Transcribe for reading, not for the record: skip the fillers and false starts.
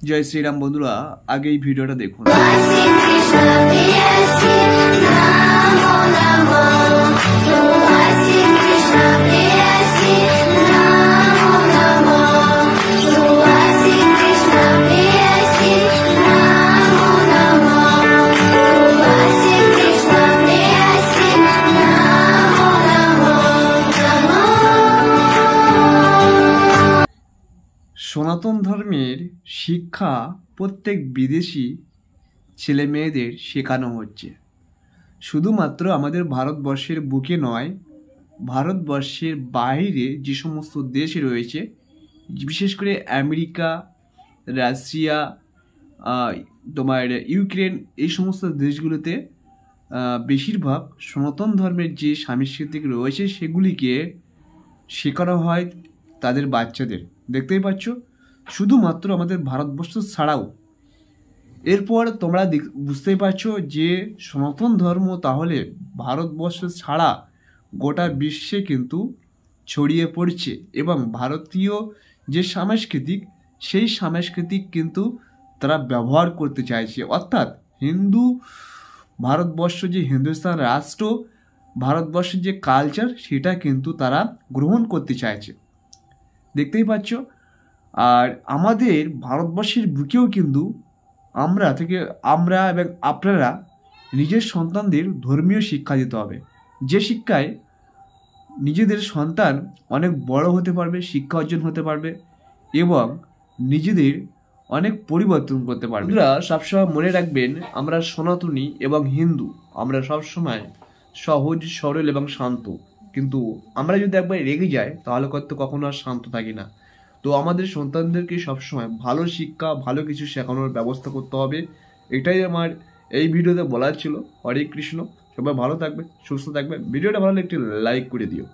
জয় শ্রীরাম বন্ধুরা, আগে এই ভিডিওটা দেখুন। সনাতন ধর্মের শিক্ষা প্রত্যেক বিদেশি ছেলে মেয়েদের শেখানো হচ্ছে। শুধুমাত্র আমাদের ভারতবর্ষের বুকে নয়, ভারতবর্ষের বাইরে যে সমস্ত দেশ রয়েছে, বিশেষ করে আমেরিকা, রাশিয়া, তোমার ইউক্রেন, এই সমস্ত দেশগুলোতে বেশিরভাগ সনাতন ধর্মের যে সাংস্কৃতিক রয়েছে সেগুলিকে শেখানো হয় তাদের বাচ্চাদের। দেখতেই পাচ্ছ, শুধুমাত্র আমাদের ভারতবর্ষ ছাড়াও। এরপর তোমরা বুঝতেই পারছো যে সনাতন ধর্ম তাহলে ভারতবর্ষ ছাড়া গোটা বিশ্বে কিন্তু ছড়িয়ে পড়ছে, এবং ভারতীয় যে সাংস্কৃতিক, সেই সাংস্কৃতিক কিন্তু তারা ব্যবহার করতে চাইছে। অর্থাৎ হিন্দু ভারতবর্ষ, যে হিন্দুস্তান রাষ্ট্র, ভারতবর্ষের যে কালচার, সেটা কিন্তু তারা গ্রহণ করতে চাইছে। দেখতেই পাচ্ছ। আর আমাদের ভারতবর্ষের বুকেও কিন্তু আমরা এবং আপনারা নিজের সন্তানদের ধর্মীয় শিক্ষা দিতে হবে, যে শিক্ষায় নিজেদের সন্তান অনেক বড় হতে পারবে, শিক্ষা অর্জন হতে পারবে এবং নিজেদের অনেক পরিবর্তন করতে পারবে। আপনারা সবসময় মনে রাখবেন, আমরা সনাতনী এবং হিন্দু, আমরা সবসময় সহজ সরল এবং শান্ত। কিন্তু আমরা যদি একবার রেগে যাই তাহলে কখনো আর শান্ত থাকি না। তো আমাদের সন্তানদেরকে সবসময় ভালো শিক্ষা, ভালো কিছু শেখানোর ব্যবস্থা করতে হবে। এটাই আমার এই ভিডিওতে বলার ছিল। হরে কৃষ্ণ। সবাই ভালো থাকবে, সুস্থ থাকবে। ভিডিওটা ভালো লাগলে একটি লাইক করে দিও।